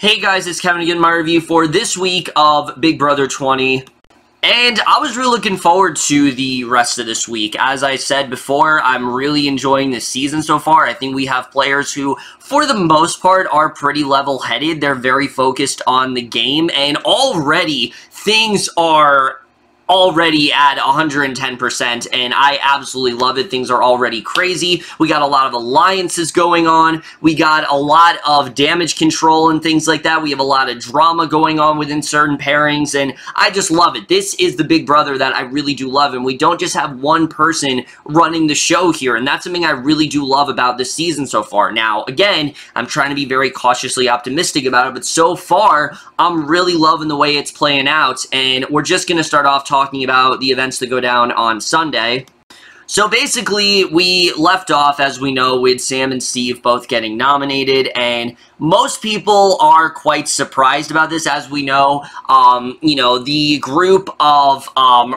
Hey guys, it's Kevin again, my review for this week of Big Brother 20. And I was really looking forward to the rest of this week. As I said before, I'm really enjoying this season so far. I think we have players who, for the most part, are pretty level-headed. They're very focused on the game, and already things are already at 110%, and I absolutely love it. Things are already crazy. We got a lot of alliances going on. We got a lot of damage control and things like that. We have a lot of drama going on within certain pairings, and I just love it. This is the Big Brother that I really do love, and we don't just have one person running the show here, and that's something I really do love about this season so far. Now, again, I'm trying to be very cautiously optimistic about it, but so far, I'm really loving the way it's playing out, and we're just going to start off talking about the events that go down on Sunday. So basically, we left off, as we know, with Sam and Steve both getting nominated, and most people are quite surprised about this. As we know, the group of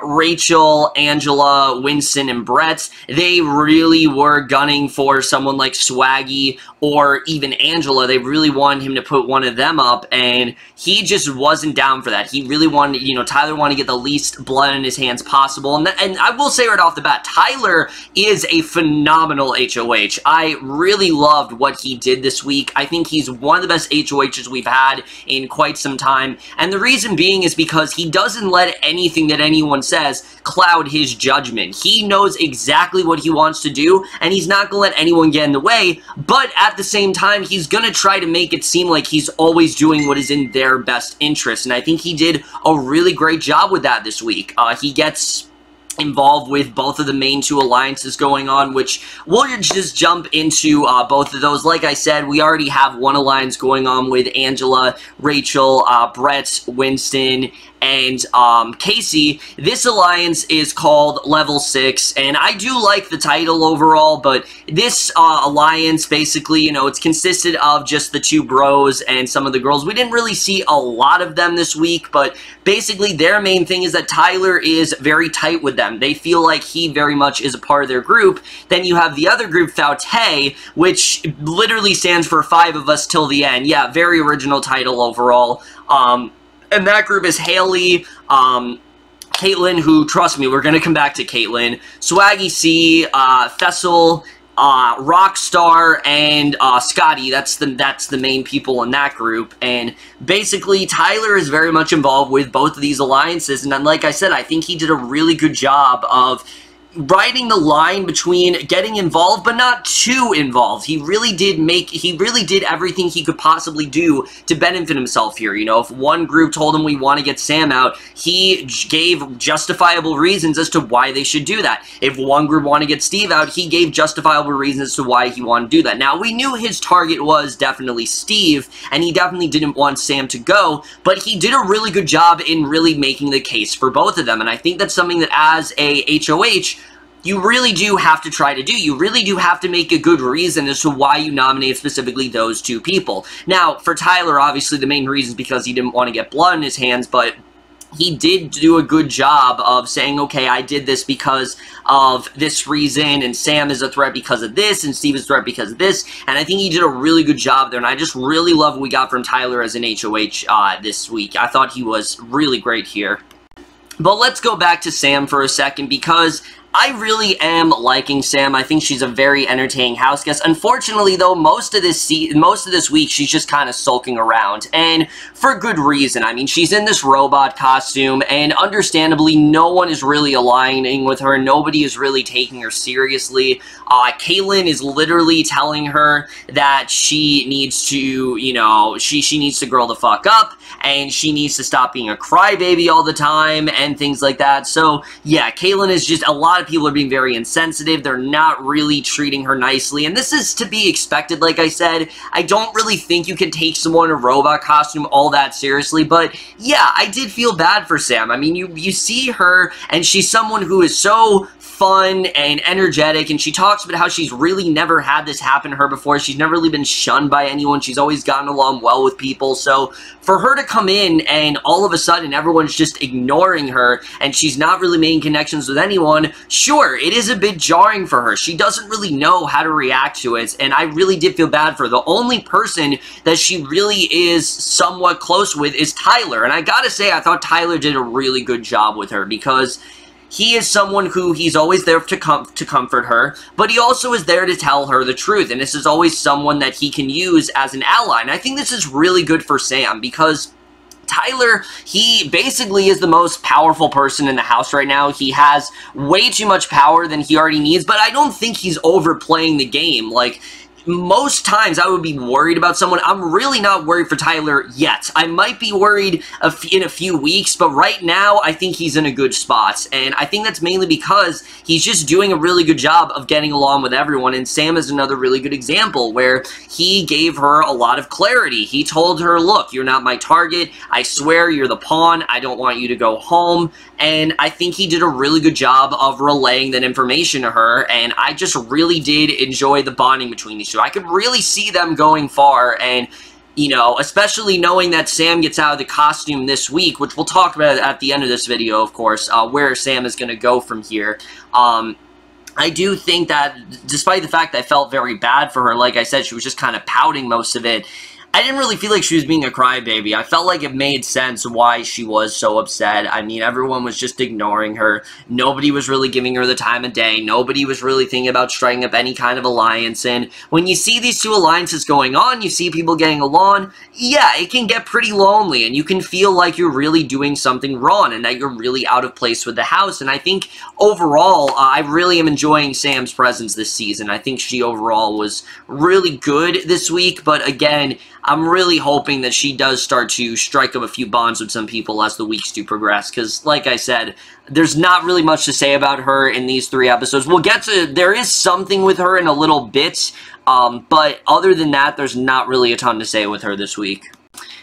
Rachel, Angela, Winston, and Brett, they really were gunning for someone like Swaggy or even Angela. They really wanted him to put one of them up, and he just wasn't down for that. He really wanted, Tyler wanted to get the least blood in his hands possible, and I will say right off the bat, Tyler is a phenomenal HOH. I really loved what he did this week. I think he's one of the best HOHs we've had in quite some time, and the reason being is because he doesn't let anything that anyone says cloud his judgment. He knows exactly what he wants to do, and he's not going to let anyone get in the way, but at the same time, he's going to try to make it seem like he's always doing what is in their best interest, and I think he did a really great job with that this week. He gets involved with both of the main two alliances going on, which we'll just jump into both of those. Like I said, we already have one alliance going on with Angela, Rachel, Brett, Winston, and Casey. This alliance is called Level 6, and I do like the title overall, but this alliance, basically, it's consisted of just the two bros and some of the girls. We didn't really see a lot of them this week, but basically their main thing is that Tyler is very tight with them. They feel like he very much is a part of their group. Then you have the other group, Faute, which literally stands for 5 of us till the end. Yeah, very original title overall. And that group is Haley, Caitlyn, who, trust me, we're going to come back to Caitlyn, Swaggy C, Fessel, Rockstar, and Scotty. That's the main people in that group. And basically, Tyler is very much involved with both of these alliances. And then, like I said, I think he did a really good job of riding the line between getting involved but not too involved. He really did everything he could possibly do to benefit himself here. If one group told him we want to get Sam out, he gave justifiable reasons as to why they should do that. If one group wanted to get Steve out, he gave justifiable reasons as to why he wanted to do that. Now, we knew his target was definitely Steve, and he definitely didn't want Sam to go, but he did a really good job in really making the case for both of them, and I think that's something that as a HOH, you really do have to try to do. You really do have to make a good reason as to why you nominate specifically those two people. Now, for Tyler, obviously, the main reason is because he didn't want to get blood in his hands, but he did do a good job of saying, okay, I did this because of this reason, and Sam is a threat because of this, and Steve is a threat because of this, and I think he did a really good job there, and I just really love what we got from Tyler as an HOH this week. I thought he was really great here. But let's go back to Sam for a second, because I really am liking Sam. I think she's a very entertaining house guest. Unfortunately, though, most of this week, she's just kind of sulking around, and for good reason. I mean, she's in this robot costume, and understandably, no one is really aligning with her. Nobody is really taking her seriously. Caitlyn is literally telling her that she needs to, she needs to grow the fuck up, and she needs to stop being a crybaby all the time, and things like that. So, yeah, Caitlyn is just, a lot of people are being very insensitive. They're not really treating her nicely, and this is to be expected. Like I said, I don't really think you can take someone in a robot costume all that seriously, but yeah, I did feel bad for Sam. I mean, you see her, and she's someone who is so fun and energetic, and she talks about how she's really never had this happen to her before. She's never really been shunned by anyone. She's always gotten along well with people. So for her to come in and all of a sudden everyone's just ignoring her and she's not really making connections with anyone, sure, it is a bit jarring for her. She doesn't really know how to react to it, and I really did feel bad for her. The only person that she really is somewhat close with is Tyler, and I gotta say, I thought Tyler did a really good job with her, because he is someone who he's always there to comfort her, but he also is there to tell her the truth, and this is always someone that he can use as an ally, and I think this is really good for Sam, because Tyler, he basically is the most powerful person in the house right now. He has way too much power than he already needs, but I don't think he's overplaying the game. Like, most times I would be worried about someone. I'm really not worried for Tyler yet. I might be worried in a few weeks, but right now I think he's in a good spot. And I think that's mainly because he's just doing a really good job of getting along with everyone. And Sam is another really good example where he gave her a lot of clarity. He told her, look, you're not my target. I swear you're the pawn. I don't want you to go home. And I think he did a really good job of relaying that information to her. And I just really did enjoy the bonding between these two. I could really see them going far, and, you know, especially knowing that Sam gets out of the costume this week, which we'll talk about at the end of this video, of course, where Sam is going to go from here. I do think that, despite the fact that I felt very bad for her, like I said, she was just kind of pouting most of it, I didn't really feel like she was being a crybaby. I felt like it made sense why she was so upset. I mean, everyone was just ignoring her. Nobody was really giving her the time of day. Nobody was really thinking about striking up any kind of alliance. And when you see these two alliances going on, you see people getting along, yeah, it can get pretty lonely. And you can feel like you're really doing something wrong and that you're really out of place with the house. And I think overall, I really am enjoying Sam's presence this season. I think she overall was really good this week. But again, I'm really hoping that she does start to strike up a few bonds with some people as the weeks do progress, because, like I said, there's not really much to say about her in these 3 episodes. We'll get to, there is something with her in a little bit, but other than that, there's not really a ton to say with her this week.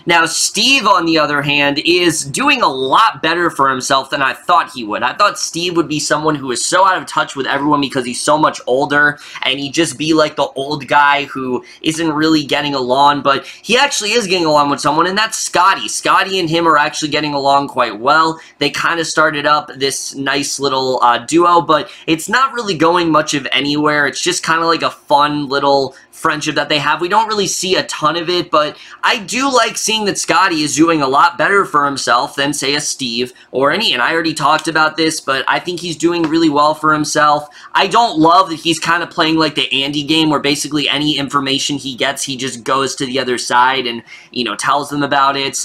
Now, Steve, on the other hand, is doing a lot better for himself than I thought he would. I thought Steve would be someone who is so out of touch with everyone because he's so much older, and he'd just be like the old guy who isn't really getting along, but he actually is getting along with someone, and that's Scotty. Scotty and him are actually getting along quite well. They kind of started up this nice little duo, but it's not really going much of anywhere. It's just kind of like a fun little friendship that they have. We don't really see a ton of it, but I do like seeing that Scotty is doing a lot better for himself than, say, a Steve or an Ian. I already talked about this, but I think he's doing really well for himself. I don't love that he's kind of playing like the Andy game, where basically any information he gets, he just goes to the other side and, you know, tells them about it.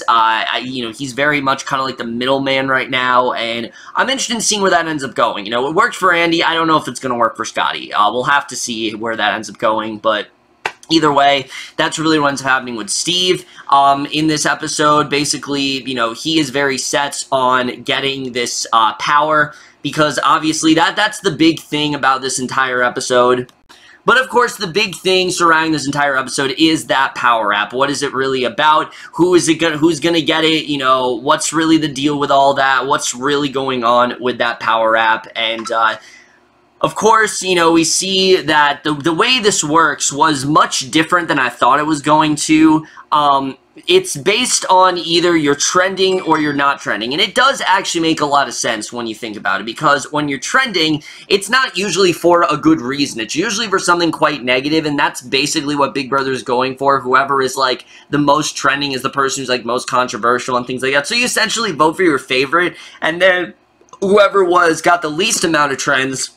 You know, he's very much kind of like the middleman right now, and I'm interested in seeing where that ends up going. You know, it worked for Andy. I don't know if it's going to work for Scotty. We'll have to see where that ends up going, but either way, that's really what's happening with Steve. In this episode, basically, you know, he is very set on getting this power, because obviously that's the big thing about this entire episode. But of course, the big thing surrounding this entire episode is that power app. What is it really about? Who's gonna get it? You know, what's really the deal with all that? What's really going on with that power app? And of course, you know, we see that the way this works was much different than I thought it was going to. It's based on either you're trending or you're not trending, and it does actually make a lot of sense when you think about it, because when you're trending, it's not usually for a good reason. It's usually for something quite negative, and that's basically what Big Brother is going for. Whoever is, like, the most trending is the person who's, like, most controversial and things like that. So you essentially vote for your favorite, and then whoever got the least amount of trends,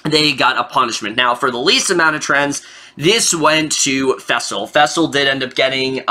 they got a punishment. Now, for the least amount of trends, this went to Faisal. Faisal did end up getting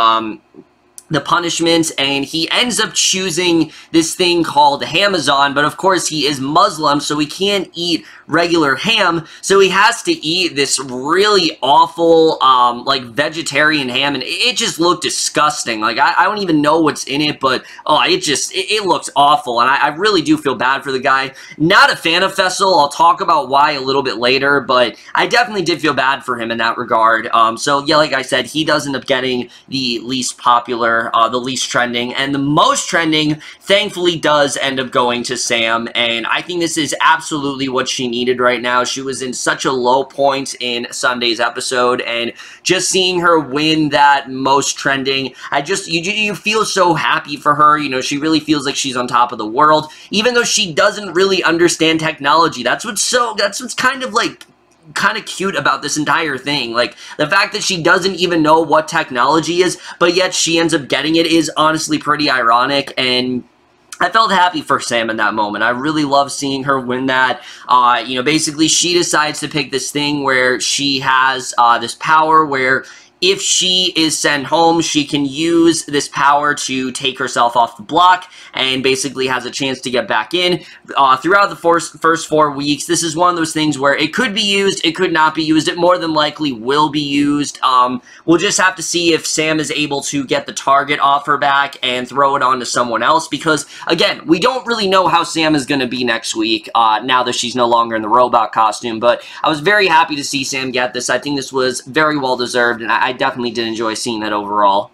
the punishment, and he ends up choosing this thing called Hamazon, but of course he is Muslim, so he can't eat regular ham, so he has to eat this really awful, like, vegetarian ham, and it just looked disgusting. Like, I don't even know what's in it, but, oh, it looks awful, and I really do feel bad for the guy. Not a fan of Faisal. I'll talk about why a little bit later, but I definitely did feel bad for him in that regard. So, yeah, like I said, he does end up getting the least popular far the least trending, and the most trending, thankfully, does end up going to Sam, and I think this is absolutely what she needed right now. She was in such a low point in Sunday's episode, and just seeing her win that most trending, you feel so happy for her. You know, she really feels like she's on top of the world, even though she doesn't really understand technology. That's what's kind of cute about this entire thing. Like, the fact that she doesn't even know what technology is, but yet she ends up getting it is honestly pretty ironic, and I felt happy for Sam in that moment. I really love seeing her win that. You know, basically she decides to pick this thing where she has this power where if she is sent home, she can use this power to take herself off the block and basically has a chance to get back in. Throughout the first 4 weeks, this is one of those things where it could be used, it could not be used. It more than likely will be used. We'll just have to see if Sam is able to get the target off her back and throw it on to someone else, because, again, we don't really know how Sam is going to be next week now that she's no longer in the robot costume, but I was very happy to see Sam get this. I think this was very well deserved, and I definitely did enjoy seeing that overall.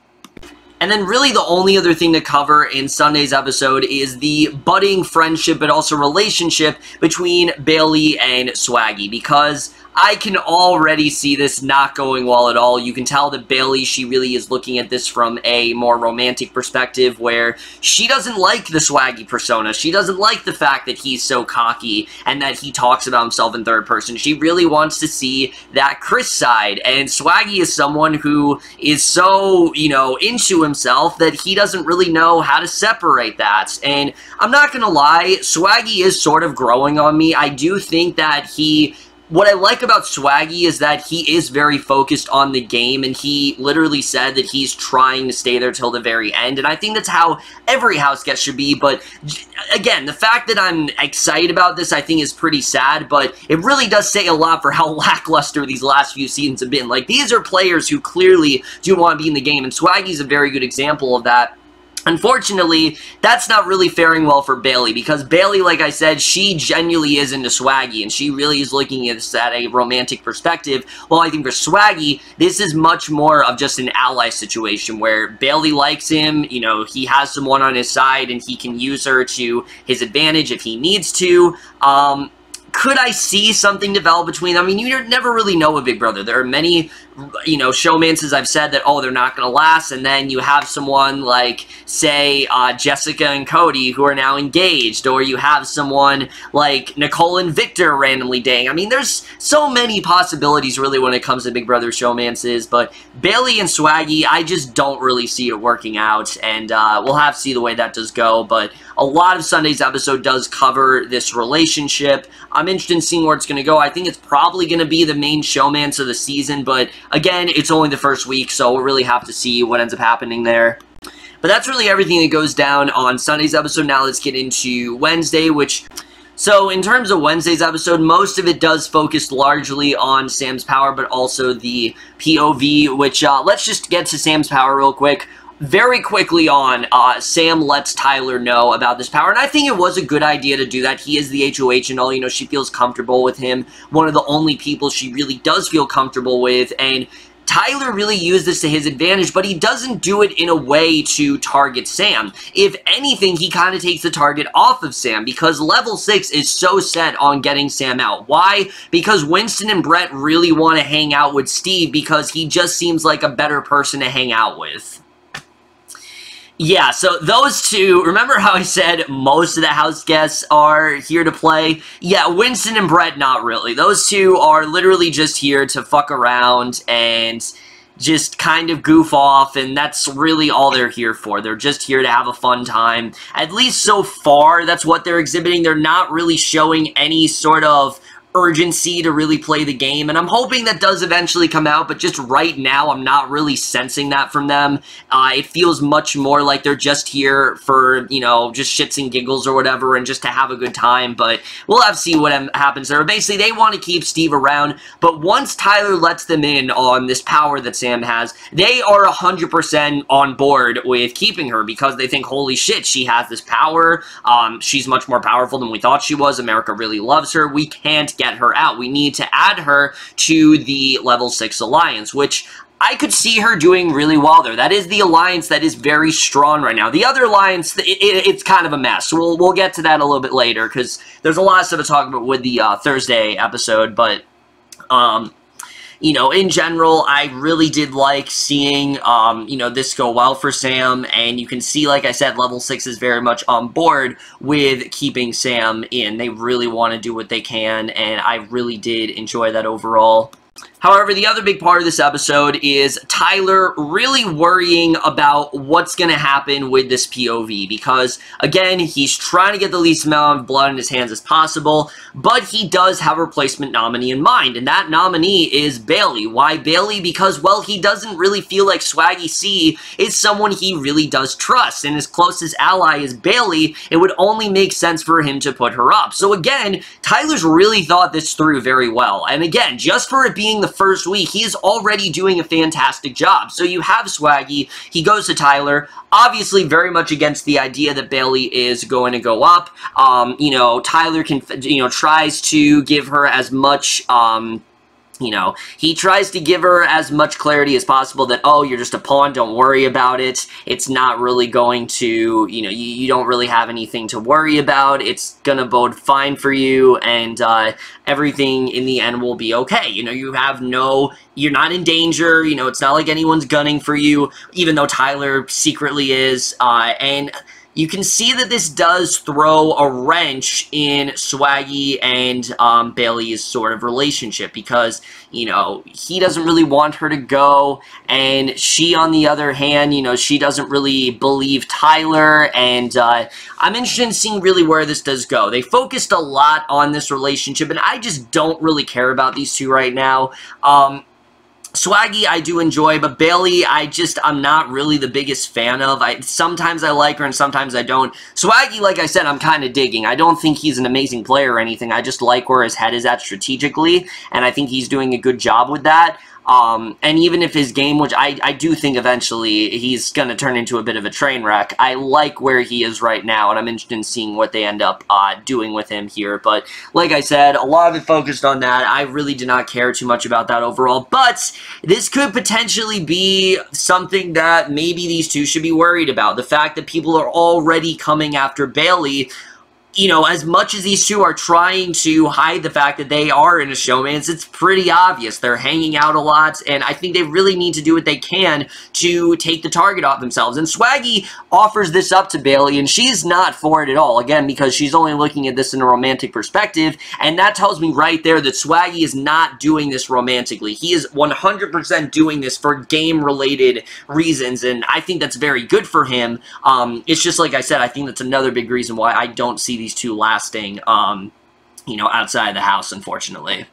And then really the only other thing to cover in Sunday's episode is the budding friendship but also relationship between Bayley and Swaggy, because I can already see this not going well at all. You can tell that Bayley, she really is looking at this from a more romantic perspective where she doesn't like the Swaggy persona. She doesn't like the fact that he's so cocky and that he talks about himself in third person. She really wants to see that Chris side, and Swaggy is someone who is so, you know, into himself that he doesn't really know how to separate that. And I'm not gonna lie, Swaggy is sort of growing on me. I do think that what I like about Swaggy is that he is very focused on the game, and he literally said that he's trying to stay there till the very end, and I think that's how every house guest should be. But again, the fact that I'm excited about this, I think, is pretty sad, but it really does say a lot for how lackluster these last few seasons have been. Like, these are players who clearly do want to be in the game, and Swaggy's a very good example of that. Unfortunately, that's not really faring well for Bayley, because Bayley, like I said, she genuinely is into Swaggy, and she really is looking at this at a romantic perspective. Well, I think for Swaggy, this is much more of just an ally situation where Bayley likes him, you know, he has someone on his side, and he can use her to his advantage if he needs to. Could I see something develop between them? I mean, you never really know with Big Brother. There are many, you know, showmances I've said that, oh, they're not going to last, and then you have someone like, say, Jessica and Cody, who are now engaged, or you have someone like Nicole and Victor randomly dating. I mean, there's so many possibilities, really, when it comes to Big Brother showmances, but Bayley and Swaggy, I just don't really see it working out, and we'll have to see the way that does go, but a lot of Sunday's episode does cover this relationship. I'm interested in seeing where it's going to go. I think it's probably going to be the main showmance of the season, but again, it's only the first week, so we'll really have to see what ends up happening there. But that's really everything that goes down on Sunday's episode. Now let's get into Wednesday, So in terms of Wednesday's episode, most of it does focus largely on Sam's power, but also the POV, which let's just get to Sam's power real quick. Very quickly on, Sam lets Tyler know about this power, and I think it was a good idea to do that. He is the HOH and all, you know, she feels comfortable with him, one of the only people she really does feel comfortable with, and Tyler really used this to his advantage, but he doesn't do it in a way to target Sam. If anything, he kind of takes the target off of Sam, because level 6 is so set on getting Sam out. Why? Because Winston and Brett really want to hang out with Steve, because he just seems like a better person to hang out with. Yeah, so those two, remember how I said most of the house guests are here to play? Yeah, Winston and Brett, not really. Those two are literally just here to fuck around and just kind of goof off, and that's really all they're here for. They're just here to have a fun time. At least so far, that's what they're exhibiting. They're not really showing any sort of urgency to really play the game, and I'm hoping that does eventually come out, but just right now, I'm not really sensing that from them. It feels much more like they're just here for, you know, just shits and giggles or whatever, and just to have a good time, but we'll have to see what happens there. Basically, they want to keep Steve around, but once Tyler lets them in on this power that Sam has, they are 100% on board with keeping her, because they think, holy shit, she has this power, she's much more powerful than we thought she was, America really loves her, we can't get her out. We need to add her to the level 6 alliance, which I could see her doing really well there. That is the alliance that is very strong right now. The other alliance, it's kind of a mess. So we'll get to that a little bit later, because there's a lot of stuff to talk about with the Thursday episode, but you know, in general, I really did like seeing, you know, this go well for Sam, and you can see, like I said, Level 6 is very much on board with keeping Sam in. They really want to do what they can, and I really did enjoy that overall. However, the other big part of this episode is Tyler really worrying about what's going to happen with this POV, because, again, he's trying to get the least amount of blood in his hands as possible, but he does have a replacement nominee in mind, and that nominee is Bailey. Why Bailey? Because, well, he doesn't really feel like Swaggy C is someone he really does trust, and his closest ally is Bailey. It would only make sense for him to put her up. So, again, Tyler's really thought this through very well, and again, just for it being the first week, he is already doing a fantastic job. So you have Swaggy, he goes to Tyler, obviously very much against the idea that Bailey is going to go up. You know, Tyler can, you know, tries to give her as much, you know, he tries to give her as much clarity as possible that, oh, you're just a pawn, don't worry about it. It's not really going to, you know, you don't really have anything to worry about. It's gonna bode fine for you, and everything in the end will be okay. You know, you're not in danger. You know, it's not like anyone's gunning for you, even though Tyler secretly is, and you can see that this does throw a wrench in Swaggy and Bailey's sort of relationship, because, you know, he doesn't really want her to go, and she, on the other hand, you know, she doesn't really believe Tyler, and I'm interested in seeing really where this does go. They focused a lot on this relationship, and I just don't really care about these two right now. Swaggy, I do enjoy, but Bailey, I'm not really the biggest fan of. Sometimes I like her and sometimes I don't. Swaggy, like I said, I'm kind of digging. I don't think he's an amazing player or anything. I just like where his head is at strategically, and I think he's doing a good job with that. And even if his game, which I do think eventually he's going to turn into a bit of a train wreck, I like where he is right now, and I'm interested in seeing what they end up doing with him here. But like I said, a lot of it focused on that. I really did not care too much about that overall, but this could potentially be something that maybe these two should be worried about. The fact that people are already coming after Bailey. You know, as much as these two are trying to hide the fact that they are in a showmance, it's pretty obvious. They're hanging out a lot, and I think they really need to do what they can to take the target off themselves. And Swaggy offers this up to Bailey, and she's not for it at all, again, because she's only looking at this in a romantic perspective, and that tells me right there that Swaggy is not doing this romantically. He is 100% doing this for game-related reasons, and I think that's very good for him. It's just like I said, I think that's another big reason why I don't see these two lasting, you know, outside of the house, unfortunately.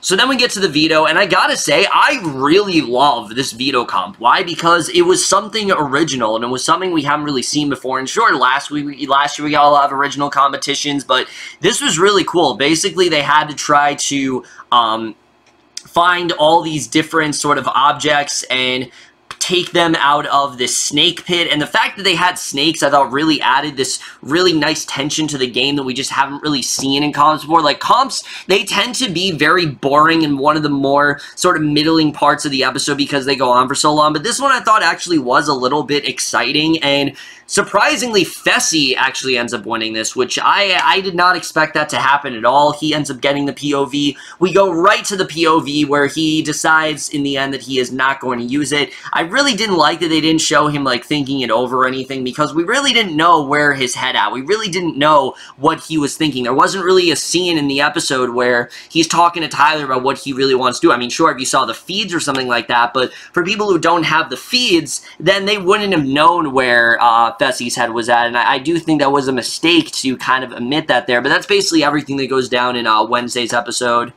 So then we get to the veto, and I gotta say, I really love this veto comp. Why? Because it was something original, and it was something we haven't really seen before. And sure, last year we got a lot of original competitions, but this was really cool. Basically, they had to try to find all these different sort of objects and take them out of this snake pit, and the fact that they had snakes, I thought, really added this really nice tension to the game that we just haven't really seen in comps before. Like, comps, they tend to be very boring in one of the more sort of middling parts of the episode because they go on for so long, but this one I thought actually was a little bit exciting, and surprisingly, Fessy actually ends up winning this, which I did not expect that to happen at all. He ends up getting the POV. We go right to the POV where he decides in the end that he is not going to use it. I really didn't like that they didn't show him, like, thinking it over or anything, because we really didn't know where his head at. We really didn't know what he was thinking. There wasn't really a scene in the episode where he's talking to Tyler about what he really wants to do. I mean, sure, if you saw the feeds or something like that, but for people who don't have the feeds, then they wouldn't have known where Fessy's head was at, and I do think that was a mistake to kind of omit that there, but that's basically everything that goes down in Wednesday's episode.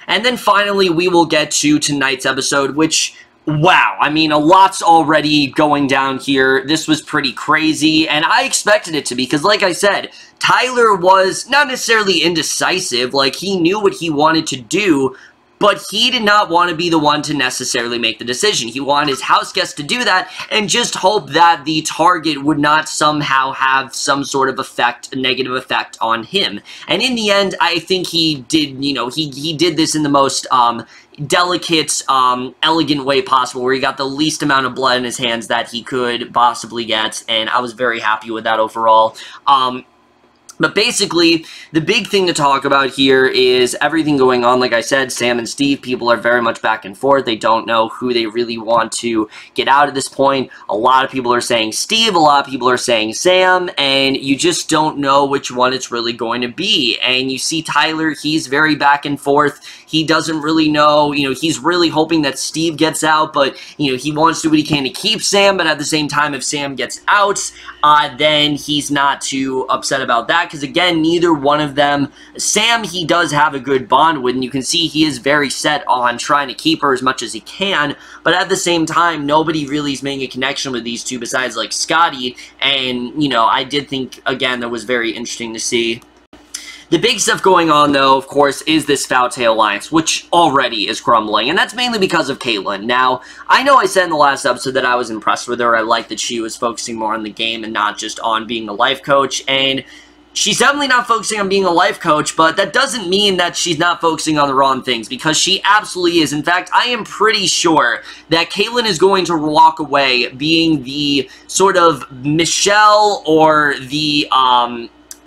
And then finally, we will get to tonight's episode, which, wow, I mean, a lot's already going down here. This was pretty crazy, and I expected it to be, because like I said, Tyler was not necessarily indecisive, like, he knew what he wanted to do, But he did not want to be the one to necessarily make the decision. He wanted his house guests to do that and just hope that the target would not somehow have some sort of effect, a negative effect on him. And in the end, I think he did, you know, he did this in the most delicate, elegant way possible, where he got the least amount of blood in his hands that he could possibly get, and I was very happy with that overall. But basically, the big thing to talk about here is everything going on. Like I said, Sam and Steve, people are very much back and forth. They don't know who they really want to get out at this point. A lot of people are saying Steve, a lot of people are saying Sam, and you just don't know which one it's really going to be. And you see Tyler, he's very back and forth. He doesn't really know, you know, he's really hoping that Steve gets out, but, you know, he wants to do what he can to keep Sam, but at the same time, if Sam gets out, then he's not too upset about that, because again, neither one of them, Sam, he does have a good bond with, and you can see he is very set on trying to keep her as much as he can, but at the same time, nobody really is making a connection with these two besides, like, Scotty, and, you know, I did think, again, that was very interesting to see. The big stuff going on, though, of course, is this Foutte alliance, which already is crumbling, and that's mainly because of Kaitlyn. Now, I know I said in the last episode that I was impressed with her. I liked that she was focusing more on the game and not just on being a life coach, and she's definitely not focusing on being a life coach, but that doesn't mean that she's not focusing on the wrong things, because she absolutely is. In fact, I am pretty sure that Kaitlyn is going to walk away being the sort of Michelle or the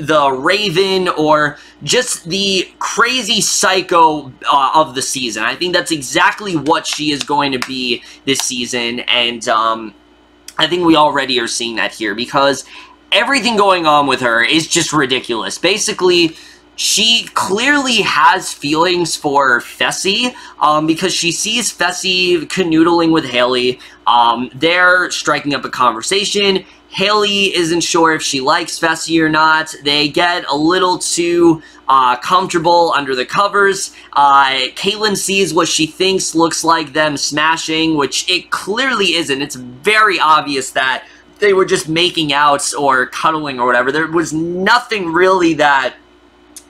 Raven, or just the crazy psycho of the season. I think that's exactly what she is going to be this season, and I think we already are seeing that here, because everything going on with her is just ridiculous. Basically, she clearly has feelings for Fessy, because she sees Fessy canoodling with Haley. They're striking up a conversation. Haley isn't sure if she likes Fessy or not. They get a little too comfortable under the covers. Kaitlyn sees what she thinks looks like them smashing, which it clearly isn't. It's very obvious that they were just making out or cuddling or whatever. There was nothing really that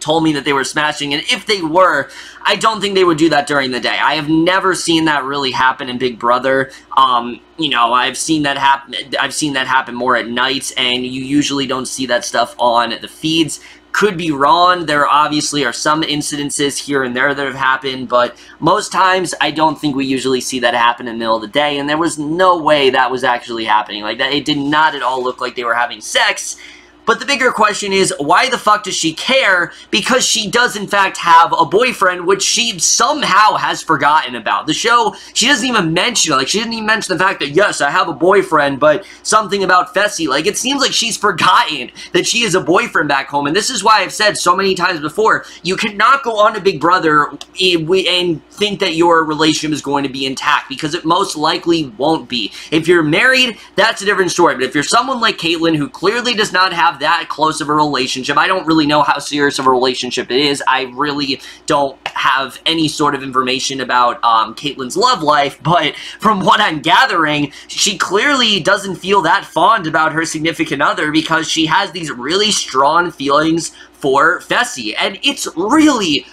told me that they were smashing, and if they were, I don't think they would do that during the day. I have never seen that really happen in Big Brother. You know, I've seen that happen more at night, and you usually don't see that stuff on the feeds. Could be wrong. There obviously are some incidences here and there that have happened, but most times I don't think we usually see that happen in the middle of the day, and there was no way that was actually happening like that. It did not at all look like they were having sex. But the bigger question is, why the fuck does she care? Because she does, in fact, have a boyfriend, which she somehow has forgotten about. The show, she doesn't even mention it. Like, she didn't even mention the fact that, yes, I have a boyfriend, but something about Fessy. Like, it seems like she's forgotten that she has a boyfriend back home. And this is why I've said so many times before, you cannot go on to Big Brother and think that your relationship is going to be intact, because it most likely won't be. If you're married, that's a different story. But if you're someone like Kaitlyn, who clearly does not have that close of a relationship, I don't really know how serious of a relationship it is. I really don't have any sort of information about Kaitlyn's love life, but from what I'm gathering, she clearly doesn't feel that fond about her significant other, because she has these really strong feelings for Fessy, and it's really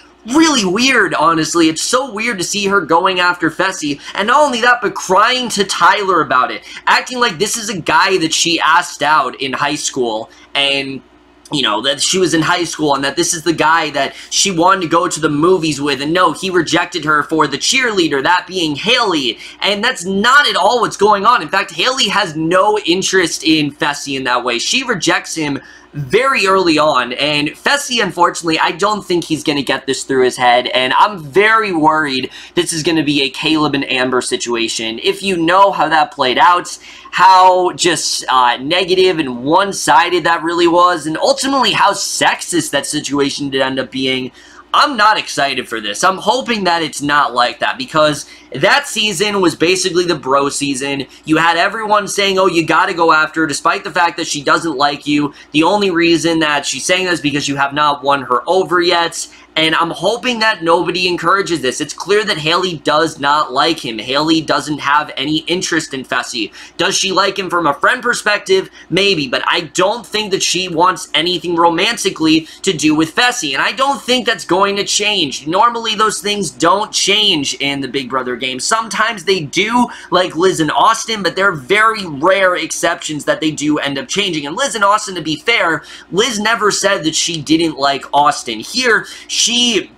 weird, honestly. It's so weird to see her going after Fessy, and not only that, but crying to Tyler about it, acting like this is a guy that she asked out in high school, and, you know, that she was in high school, and that this is the guy that she wanted to go to the movies with, and no, he rejected her for the cheerleader, that being Haley, and that's not at all what's going on. In fact, Haley has no interest in Fessy in that way. She rejects him very early on, and Fessy, unfortunately, I don't think he's going to get this through his head, and I'm very worried this is going to be a Caleb and Amber situation. If you know how that played out, how just negative and one-sided that really was, and ultimately how sexist that situation did end up being, I'm not excited for this. I'm hoping that it's not like that, because that season was basically the bro season. You had everyone saying, oh, you gotta go after her, despite the fact that she doesn't like you. The only reason that she's saying that is because you have not won her over yet. and I'm hoping that nobody encourages this. It's clear that Haley does not like him. Haley doesn't have any interest in Fessy. Does she like him from a friend perspective? Maybe, but I don't think that she wants anything romantically to do with Fessy, and I don't think that's going to change. Normally, those things don't change in the Big Brother game. Sometimes they do, like Liz and Austin, but they're very rare exceptions that they do end up changing. And Liz and Austin, to be fair, Liz never said that she didn't like Austin. Here, she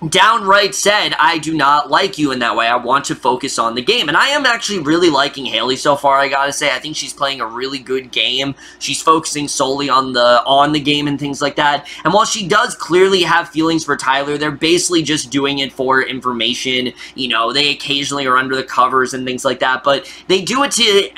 downright said, I do not like you in that way. I want to focus on the game. And I am actually really liking Haley so far, I gotta say. I think she's playing a really good game. She's focusing solely on the game and things like that. And while she does clearly have feelings for Tyler, they're basically just doing it for information. You know, they occasionally are under the covers and things like that, but they do it to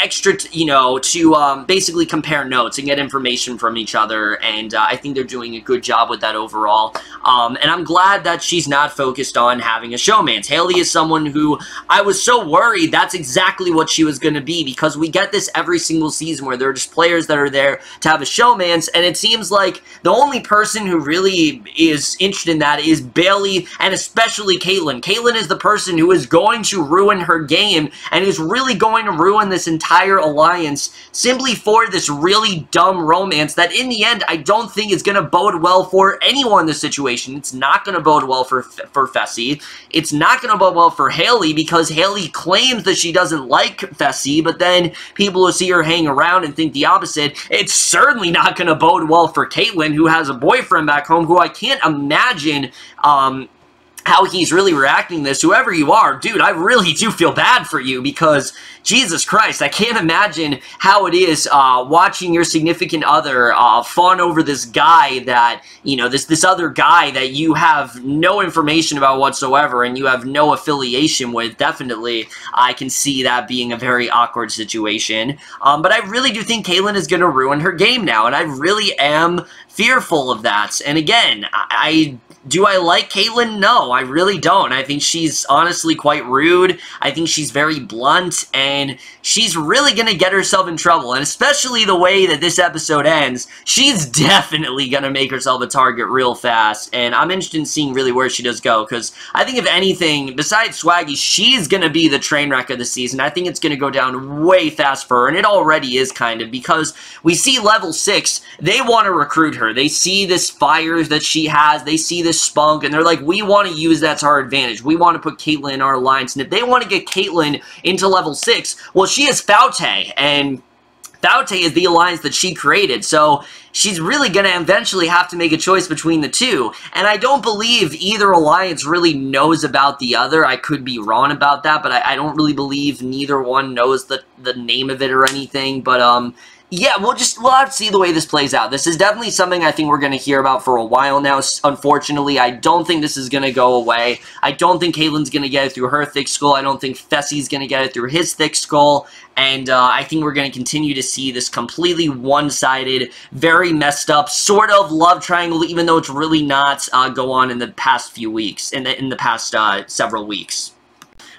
to basically compare notes and get information from each other, and I think they're doing a good job with that overall. And I'm glad that she's not focused on having a showmance. Haley is someone who I was so worried that's exactly what she was going to be, because we get this every single season where there are just players that are there to have a showmance, and it seems like the only person who really is interested in that is Bailey, and especially Kaitlyn. Kaitlyn is the person who is going to ruin her game and is really going to ruin this entire alliance simply for this really dumb romance that in the end I don't think is going to bode well for anyone in this situation. It's not going to bode well for Fessy. It's not going to bode well for Haley, because Haley claims that she doesn't like Fessy, but then people who see her hang around and think the opposite. It's certainly not going to bode well for Kaitlyn, who has a boyfriend back home, who I can't imagine how he's really reacting to this. Whoever you are, dude, I really do feel bad for you, because Jesus Christ, I can't imagine how it is watching your significant other fawn over this guy that, you know, this other guy that you have no information about whatsoever and you have no affiliation with. Definitely, I can see that being a very awkward situation. But I really do think Kaitlyn is going to ruin her game now, and I really am fearful of that. And again, do I like Kaitlyn? No, I really don't. I think she's honestly quite rude. I think she's very blunt, and she's really going to get herself in trouble. And especially the way that this episode ends, she's definitely going to make herself a target real fast. And I'm interested in seeing really where she does go, because I think if anything, besides Swaggy, she's going to be the train wreck of the season. I think it's going to go down way fast for her, and it already is kind of, because we see level 6, they want to recruit her. They see this fire that she has. They see this spunk, and they're like, we want to use that to our advantage. We want to put Kaitlyn in our alliance, and if they want to get Kaitlyn into level 6, well, she is Faute, and Faute is the alliance that she created, so she's really going to eventually have to make a choice between the two, and I don't believe either alliance really knows about the other. I could be wrong about that, but I don't really believe neither one knows the name of it or anything, but yeah, we'll have to see the way this plays out. This is definitely something I think we're going to hear about for a while now. Unfortunately, I don't think this is going to go away. I don't think Kaitlyn's going to get it through her thick skull. I don't think Fessy's going to get it through his thick skull. And I think we're going to continue to see this completely one-sided, very messed up sort of love triangle, even though it's really not, go on in the past few weeks, in the past several weeks.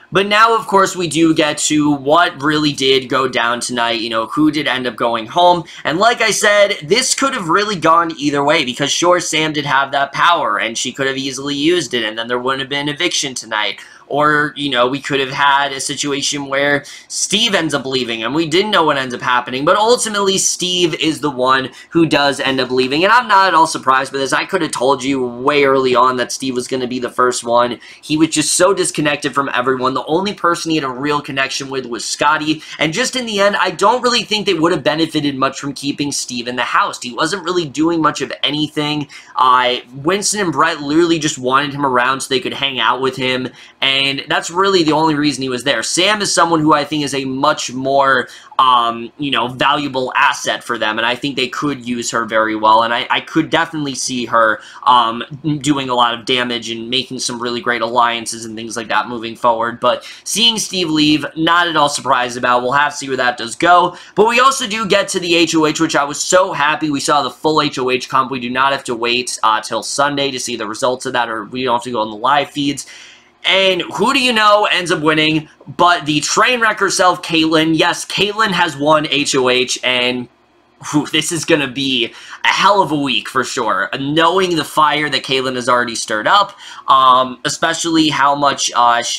But now, of course, we do get to what really did go down tonight, you know, who did end up going home. And like I said, this could have really gone either way, because sure, Sam did have that power, and she could have easily used it, and then there wouldn't have been eviction tonight. Or, you know, we could have had a situation where Steve ends up leaving, and we didn't know what ends up happening, but ultimately Steve is the one who does end up leaving, and I'm not at all surprised by this. I could have told you way early on that Steve was going to be the first one. He was just so disconnected from everyone. The only person he had a real connection with was Scotty, and just in the end, I don't really think they would have benefited much from keeping Steve in the house. He wasn't really doing much of anything. Winston and Brett literally just wanted him around so they could hang out with him, and that's really the only reason he was there. Sam is someone who I think is a much more, you know, valuable asset for them, and I think they could use her very well, and I could definitely see her doing a lot of damage and making some really great alliances and things like that moving forward. But seeing Steve leave, not at all surprised about. We'll have to see where that does go. But we also do get to the HOH, which I was so happy we saw the full HOH comp. We do not have to wait till Sunday to see the results of that, or we don't have to go on the live feeds. And who do you know ends up winning but the train wreck herself, Kaitlyn? Yes, Kaitlyn has won HOH, and this is going to be a hell of a week for sure. Knowing the fire that Kaitlyn has already stirred up, especially how much,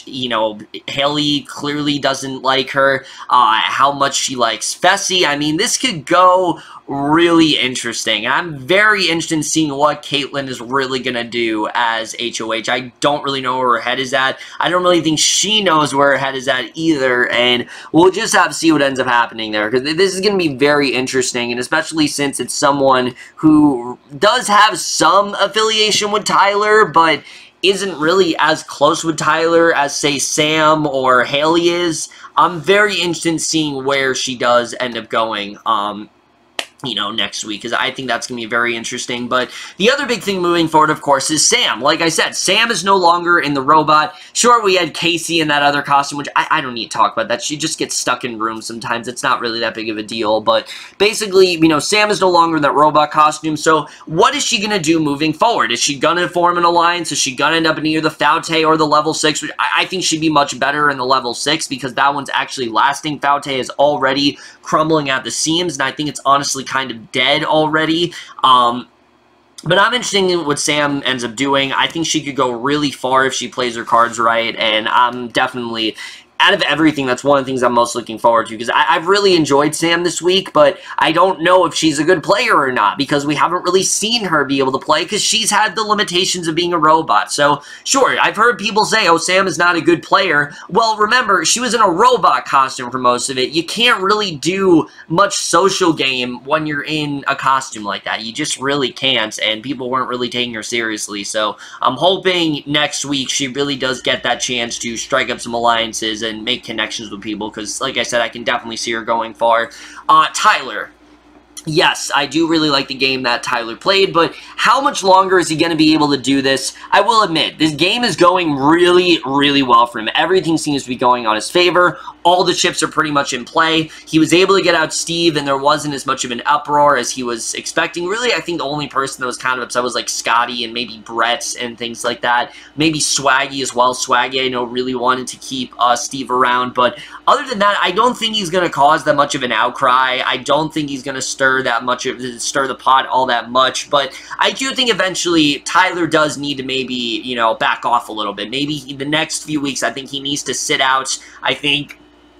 you know, Haley clearly doesn't like her, how much she likes Fessy. I mean, this could go really interesting. I'm very interested in seeing what Kaitlyn is really going to do as HOH. I don't really know where her head is at. I don't really think she knows where her head is at either, and we'll just have to see what ends up happening there, because this is going to be very interesting, and especially since it's someone who does have some affiliation with Tyler, but isn't really as close with Tyler as, say, Sam or Haley is. I'm very interested in seeing where she does end up going, you know, next week, because I think that's going to be very interesting. But the other big thing moving forward, of course, is Sam. Like I said, Sam is no longer in the robot. Sure, we had Casey in that other costume, which I don't need to talk about that. She just gets stuck in rooms sometimes. It's not really that big of a deal. But basically, you know, Sam is no longer in that robot costume. So what is she going to do moving forward? Is she going to form an alliance? Is she going to end up in either the Faute or the level 6? Which I think she'd be much better in the level 6, because that one's actually lasting. Faute is already crumbling at the seams, and I think it's honestly kind of dead already. But I'm interested in what Sam ends up doing. I think she could go really far if she plays her cards right, and I'm definitely, out of everything, that's one of the things I'm most looking forward to, because I've really enjoyed Sam this week, but I don't know if she's a good player or not, because we haven't really seen her be able to play, because she's had the limitations of being a robot. So, sure, I've heard people say, oh, Sam is not a good player. Well, remember, she was in a robot costume for most of it. You can't really do much social game when you're in a costume like that. You just really can't, and people weren't really taking her seriously. So, I'm hoping next week she really does get that chance to strike up some alliances and make connections with people, because, like I said, I can definitely see her going far. Tyler. Yes, I do really like the game that Tyler played, but how much longer is he going to be able to do this? I will admit, this game is going really, really well for him. Everything seems to be going on his favor. All the chips are pretty much in play. He was able to get out Steve, and there wasn't as much of an uproar as he was expecting. Really, I think the only person that was kind of upset was like Scotty and maybe Brett and things like that. Maybe Swaggy as well. Swaggy, I know, really wanted to keep Steve around, but other than that, I don't think he's going to cause that much of an outcry. I don't think he's going to stir the pot all that much, but I do think eventually Tyler does need to maybe, you know, back off a little bit. Maybe the next few weeks, I think he needs to sit out. I think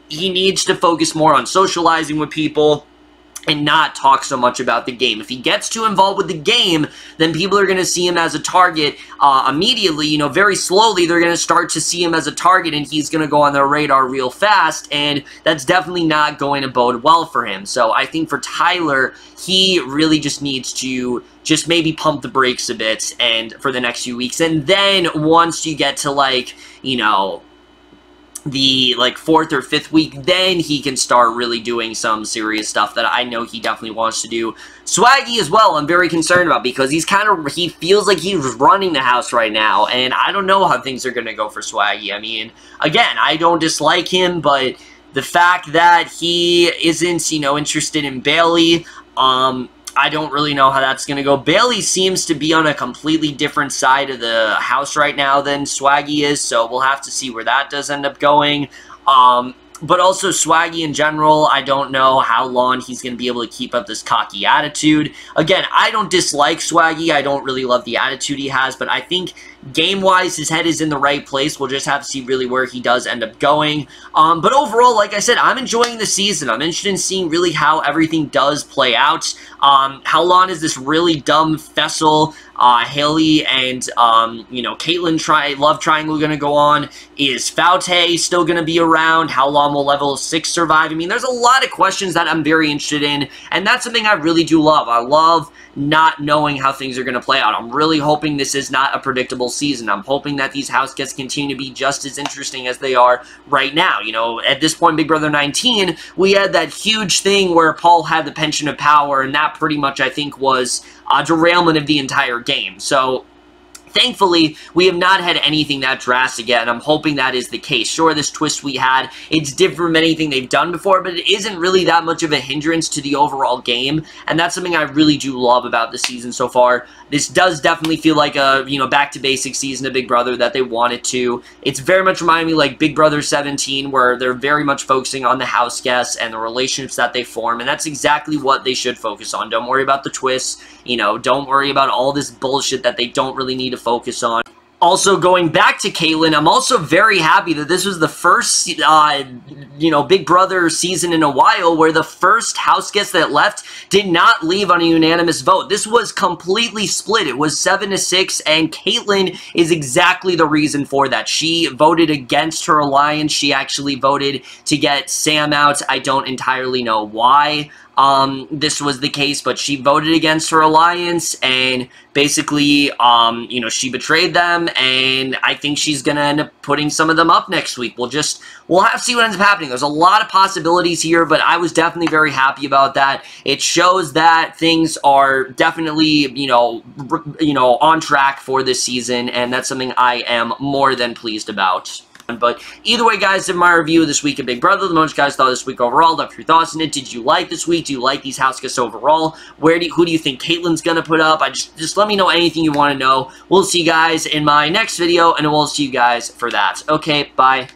he needs to focus more on socializing with people and not talk so much about the game. If he gets too involved with the game, then people are going to see him as a target immediately. You know, very slowly, they're going to start to see him as a target, and he's going to go on their radar real fast, and that's definitely not going to bode well for him. So I think for Tyler, he really just needs to just maybe pump the brakes a bit and for the next few weeks. And then once you get to, like, you know, the like 4th or 5th week, then he can start really doing some serious stuff that I know he definitely wants to do. Swaggy as well, I'm very concerned about, because he feels like he's running the house right now, and I don't know how things are going to go for Swaggy. I mean, again, I don't dislike him, but the fact that he isn't, you know, interested in Bailey, I don't really know how that's going to go. Bailey seems to be on a completely different side of the house right now than Swaggy is, so we'll have to see where that does end up going. But also Swaggy in general, I don't know how long he's going to be able to keep up this cocky attitude. Again, I don't dislike Swaggy. I don't really love the attitude he has, but I think game-wise, his head is in the right place. We'll just have to see really where he does end up going. But overall, like I said, I'm enjoying the season. I'm interested in seeing really how everything does play out. How long is this really dumb Fessel, Haley, and, you know, Kaitlyn love triangle going to go on? Is Faute still going to be around? How long will level 6 survive? I mean, there's a lot of questions that I'm very interested in, and that's something I really do love. I love not knowing how things are going to play out. I'm really hoping this is not a predictable season. I'm hoping that these house gets continue to be just as interesting as they are right now. You know, at this point, Big Brother 19, we had that huge thing where Paul had the pension of power, and that pretty much, I think, was a derailment of the entire game. So Thankfully, we have not had anything that drastic yet, and I'm hoping that is the case. Sure, this twist we had, it's different from anything they've done before, but it isn't really that much of a hindrance to the overall game, and that's something I really do love about the season so far. This does definitely feel like a, back-to-basics season of Big Brother that they wanted to. It's very much reminding me like Big Brother 17, where they're very much focusing on the house guests and the relationships that they form, and that's exactly what they should focus on. Don't worry about the twists, don't worry about all this bullshit that they don't really need to focus on. Also, going back to Kaitlyn, I'm also very happy that this was the first, Big Brother season in a while where the first house guest that left did not leave on a unanimous vote. This was completely split. It was 7-6, and Kaitlyn is exactly the reason for that. She voted against her alliance. She actually voted to get Sam out. I don't entirely know why this was the case, but she voted against her alliance, and basically, she betrayed them, and I think she's gonna end up putting some of them up next week. We'll have to see what ends up happening. There's a lot of possibilities here, but I was definitely very happy about that. It shows that things are definitely, on track for this season, and that's something I am more than pleased about. But either way, guys, did my review of this week of Big Brother. The most guys thought this week overall. Left your thoughts on it. Did you like this week? Do you like these house guests overall? Who do you think Kaitlyn's gonna put up? Just let me know anything you want to know. We'll see you guys in my next video, and we'll see you guys for that. Okay, bye.